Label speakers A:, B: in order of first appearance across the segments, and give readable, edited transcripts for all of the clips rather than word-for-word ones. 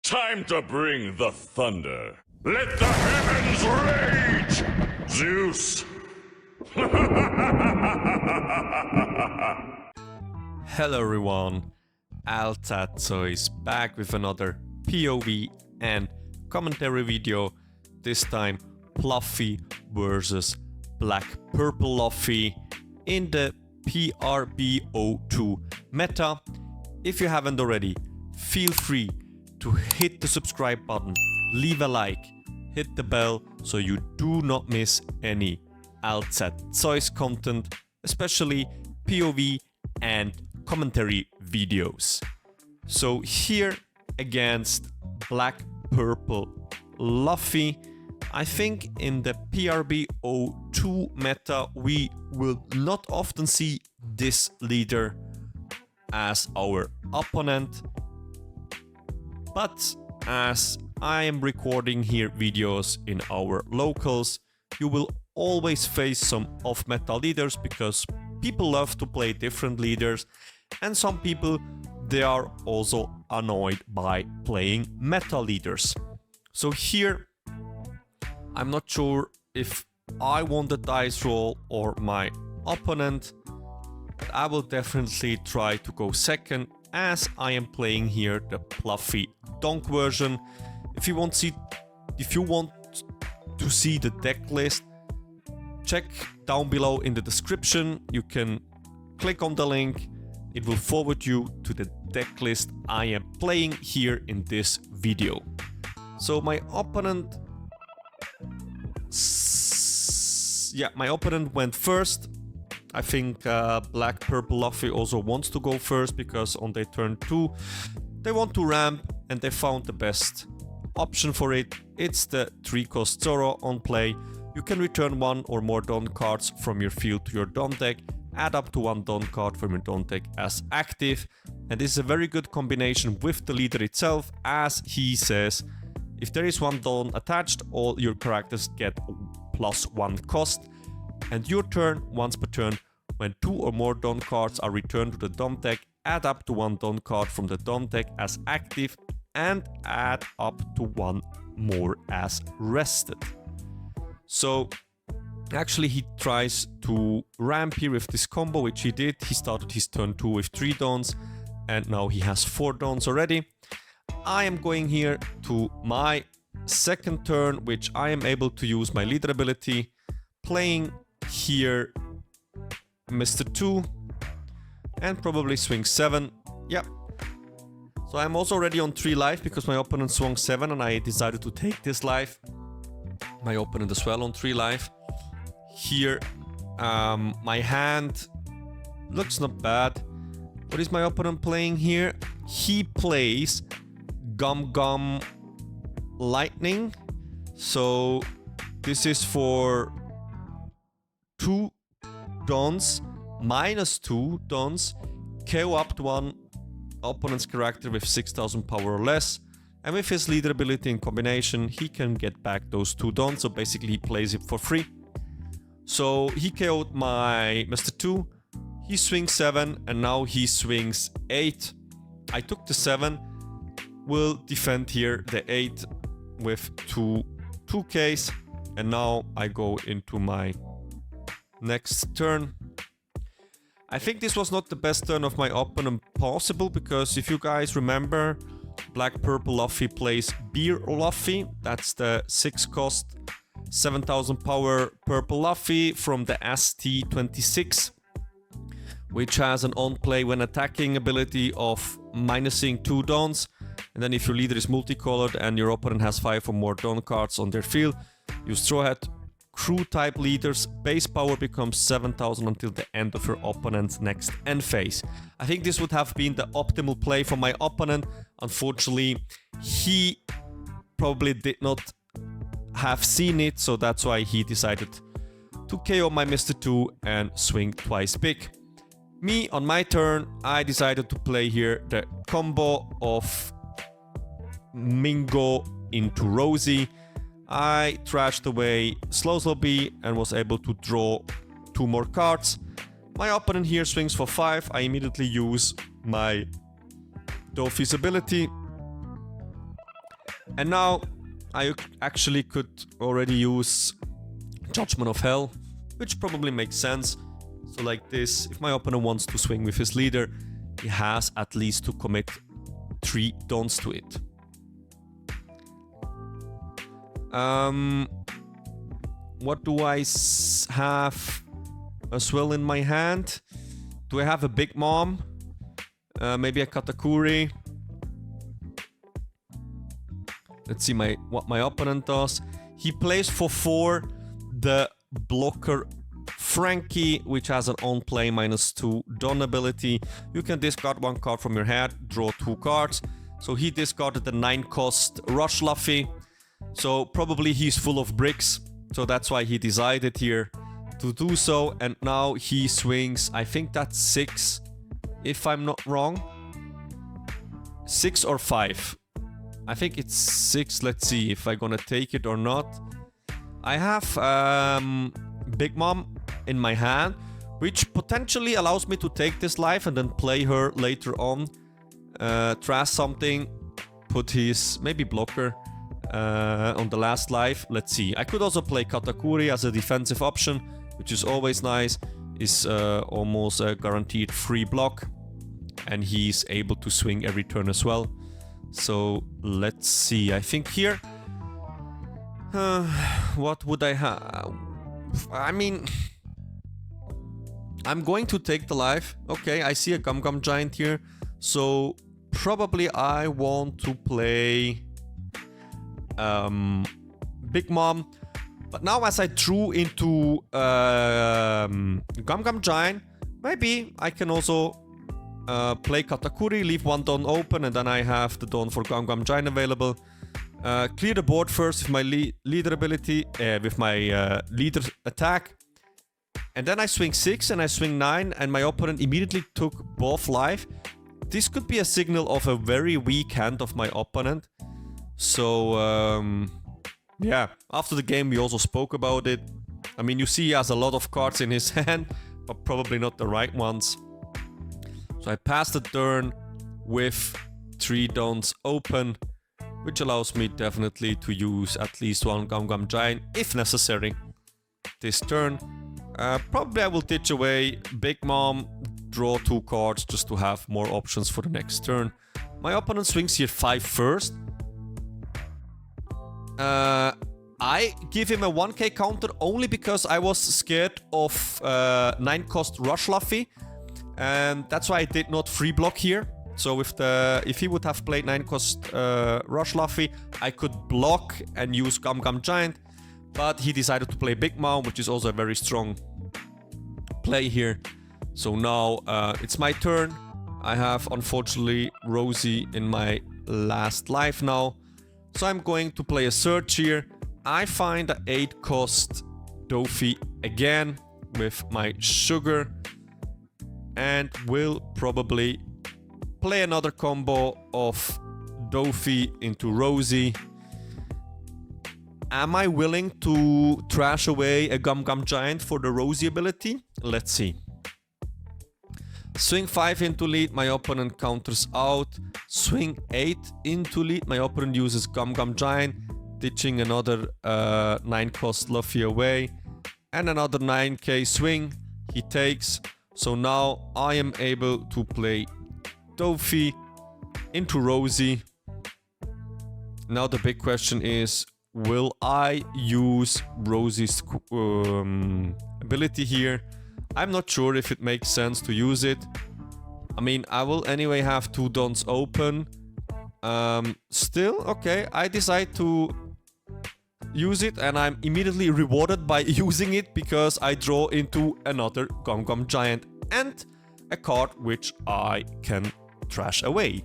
A: Time to bring the thunder. Let the heavens rage, Zeus!
B: Hello everyone, OPTCG is back with another POV and commentary video. This time Pluffy versus Black Purple Luffy in the PRB02 meta. If you haven't already, feel free to hit the subscribe button, leave a like, hit the bell so you do not miss any OPTCG content, especially POV and commentary videos. So here against Black Purple Luffy, I think in the PRB02 meta we will not often see this leader as our opponent, but as I am recording here videos in our locals, you will always face some off-meta leaders because people love to play different leaders, and some people, they are also annoyed by playing meta leaders. So here I'm not sure if I won the dice roll or my opponent, but I will definitely try to go second as I am playing here the Pluffy Donk version. If you want to see the deck list, check down below in the description. You can click on the link. It will forward you to the deck list I am playing here in this video. So my opponent went first. I think Black Purple Luffy also wants to go first because on their turn 2 they want to ramp and they found the best option for it. It's the 3-cost Zoro on play. You can return one or more Don cards from your field to your Don deck, add up to one Don card from your Don deck as active, and this is a very good combination with the leader itself, as he says if there is one Don attached, all your characters get +1 cost, and your turn once per turn when 2 or more Don cards are returned to the Don deck, add up to one Don card from the Don deck as active and add up to one more as rested. So actually he tries to ramp here with this combo, which he did. He started his turn 2 with 3 Dons and now he has 4 Dons already. I am going here to my second turn, which I am able to use my leader ability, playing here Mr. 2 and probably swing 7. Yep. So I'm also already on 3 life because my opponent swung 7 and I decided to take this life. My opponent as well on 3 life. Here my hand looks not bad. What is my opponent playing here? He plays Gum Gum Lightning. So this is for 2 Dons, -2 Dons, KO up to one opponent's character with 6000 power or less, and with his leader ability in combination he can get back those 2 Dons, so basically he plays it for free. So he KO'd my Mr. 2, he swings 7 and now he swings 8. I took the 7, will defend here the 8 with 2Ks, and now I go into my next turn. I think this was not the best turn of my opponent possible, because if you guys remember, Black Purple Luffy plays Beer Luffy. That's the 6-cost 7000 power Purple Luffy from the ST26, which has an on play when attacking ability of minusing 2 Dons, and then if your leader is multicolored and your opponent has 5 or more Don cards on their field, you Straw Hat Crew type leaders, base power becomes 7000 until the end of your opponent's next end phase. I think this would have been the optimal play for my opponent. Unfortunately, he probably did not have seen it, so that's why he decided to KO my Mr. 2 and swing twice big. Me, on my turn, I decided to play here the combo of Mingo into Rosie. I trashed away Slow B and was able to draw 2 more cards. My opponent here swings for 5. I immediately use my Dofi's ability And now I actually could already use Judgment of Hell, which probably makes sense. So like this, if my opponent wants to swing with his leader, he has at least to commit 3 dons to it. What do I have as well in my hand? Do I have a Big Mom? Maybe a Katakuri. Let's see what my opponent does. He plays for 4 the blocker Frankie, which has an on-play -2 Don ability. You can discard 1 card from your hand, draw 2 cards. So he discarded the 9-cost Rush Luffy. So probably he's full of bricks. So that's why he decided here to do so. And now he swings, I think that's 6, if I'm not wrong. 6 or 5. I think it's 6. Let's see if I'm gonna take it or not. I have Big Mom in my hand, which potentially allows me to take this life and then play her later on. Trash something, put his maybe blocker on the last life. Let's see. I could also play Katakuri as a defensive option, which is always nice. Is almost a guaranteed free block, and he's able to swing every turn as well. So let's see. I think here, what would I have? I mean, I'm going to take the life. Okay, I see a Gum Gum Giant here. So probably I want to play Big Mom. But now as I drew into Gum Gum Giant, maybe I can also play Katakuri, leave 1 Don open, and then I have the Don for Gum Gum Giant available. Clear the board first with my leader ability, with my leader attack. And then I swing 6 and I swing 9, and my opponent immediately took both life. This could be a signal of a very weak hand of my opponent. So, yeah, after the game we also spoke about it. I mean, you see he has a lot of cards in his hand, but probably not the right ones. So I pass the turn with 3 Dons open, which allows me definitely to use at least 1 Gum Gum Giant if necessary this turn. Probably I will ditch away Big Mom, draw 2 cards just to have more options for the next turn. My opponent swings here 5 first. I give him a 1k counter only because I was scared of 9-cost Rush Luffy, and that's why I did not free block here. So if he would have played 9-cost Rush Luffy, I could block and use Gum Gum Giant, but he decided to play Big Mom, which is also a very strong play here. So now it's my turn. I have unfortunately Rosie in my last life now. So I'm going to play a search here. I find an 8-cost Dofi again with my sugar, and will probably play another combo of Dofi into Rosie. Am I willing to trash away a Gum Gum Giant for the Rosie ability? Let's see. Swing 5 into lead, my opponent counters out. Swing 8 into lead, my opponent uses Gum Gum Giant, ditching another 9-cost Luffy away. And another 9k swing, he takes. So now I am able to play Dofi into Rosie. Now the big question is, will I use Rosie's ability here? I'm not sure if it makes sense to use it. I mean, I will anyway have 2 Dons open. Still, okay, I decide to use it, and I'm immediately rewarded by using it because I draw into another Gum Gum Giant and a card which I can trash away.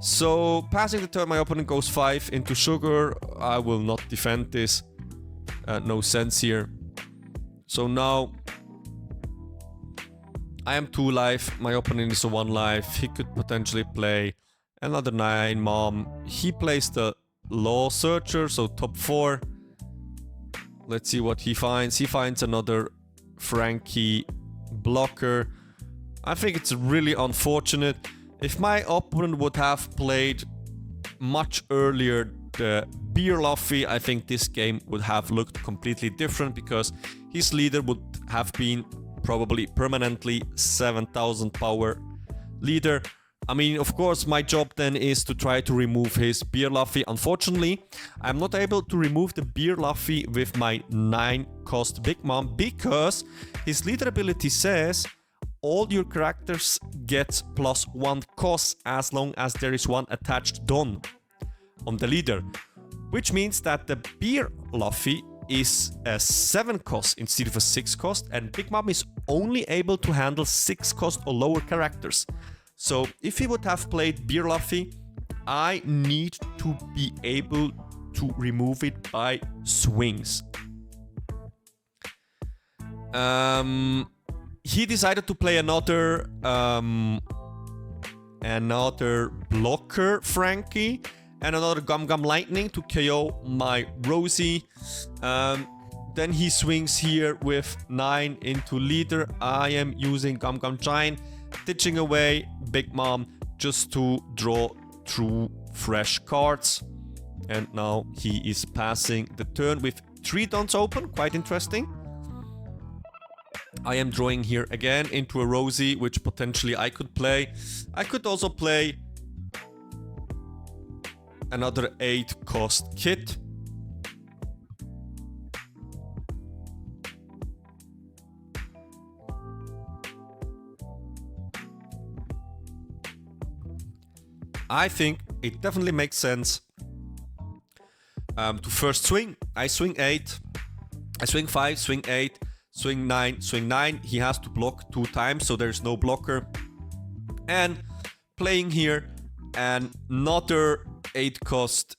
B: So, passing the turn, my opponent goes 5 into sugar. I will not defend this. No sense here. So now I am 2 life. My opponent is a 1 life. He could potentially play another 9 Mom. He plays the Law Searcher, so top 4. Let's see what he finds. He finds another Frankie blocker. I think it's really unfortunate. If my opponent would have played much earlier the Beer Luffy, I think this game would have looked completely different because his leader would have been probably permanently 7000 power leader. I mean, of course, my job then is to try to remove his Beer Luffy. Unfortunately, I'm not able to remove the Beer Luffy with my 9 cost Big Mom because his leader ability says all your characters get +1 cost as long as there is one attached Don on the leader. Which means that the Beer Luffy is a 7 cost instead of a 6 cost, and Big Mom is only able to handle 6 cost or lower characters. So if he would have played Beer Luffy, I need to be able to remove it by swings. He decided to play another blocker Frankie and another Gum Gum Lightning to KO my Rosie. Then he swings here with 9 into leader. I am using Gum Gum Giant, ditching away Big Mom just to draw 2 fresh cards. And now he is passing the turn with 3 Dons open, quite interesting. I am drawing here again into a Rosie, which potentially I could play. I could also play another 8 cost kit. I think it definitely makes sense to first swing. I swing 8, I swing 5, swing 8, swing 9, swing 9. He has to block 2 times, so there's no blocker. And playing here another 8 cost.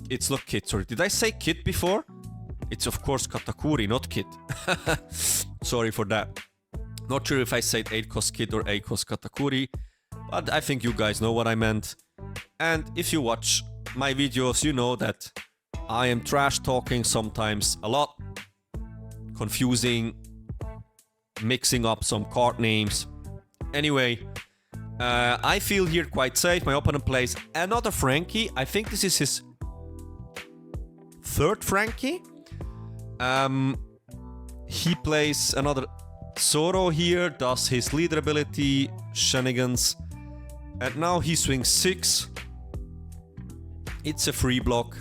B: It's not kit, sorry. Did I say kit before? It's of course Katakuri, not kit. Sorry for that. Not sure if I said 8 cost kit or 8 cost Katakuri, but I think you guys know what I meant. And if you watch my videos, you know that I am trash talking sometimes a lot. Confusing, mixing up some card names. Anyway, I feel here quite safe. My opponent plays another Frankie. I think this is his 3rd Frankie. He plays another Zoro here, does his leader ability, shenanigans. And now he swings 6. It's a free block.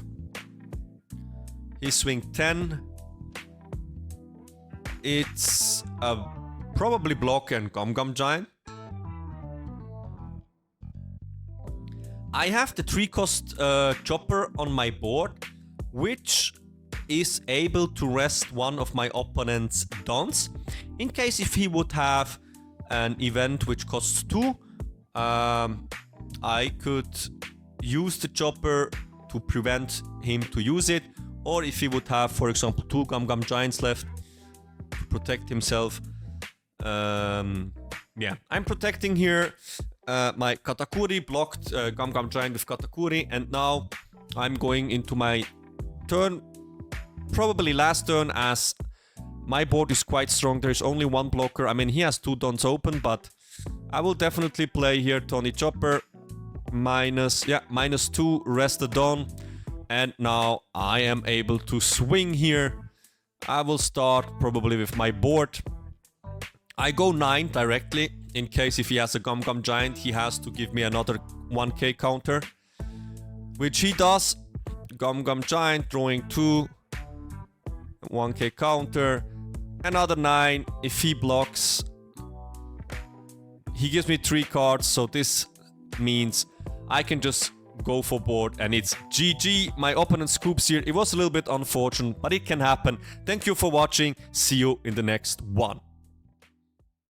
B: He swings 10. It's a probably block and Gum Gum Giant. I have the 3 cost chopper on my board, which is able to rest one of my opponent's Dons. In case if he would have an event which costs 2, I could use the chopper to prevent him to use it. Or if he would have, for example, 2 Gum Gum Giants left to protect himself. Yeah, I'm protecting here my Katakuri, blocked Gum Gum Giant with Katakuri, and now I'm going into my turn, probably last turn, as my board is quite strong. There's only 1 blocker. I mean, he has 2 Dons open, but I will definitely play here Tony Chopper. -2, rest the Don, and now I am able to swing here. I will start probably with my board. I go 9 directly. In case if he has a Gum Gum Giant, he has to give me another 1k counter, which he does. Gum Gum Giant, drawing 2, 1k counter, another 9. If he blocks, he gives me 3 cards, so this means I can just go for board and it's GG. My opponent scoops here. It was a little bit unfortunate, but it can happen. Thank you for watching. See you in the next one.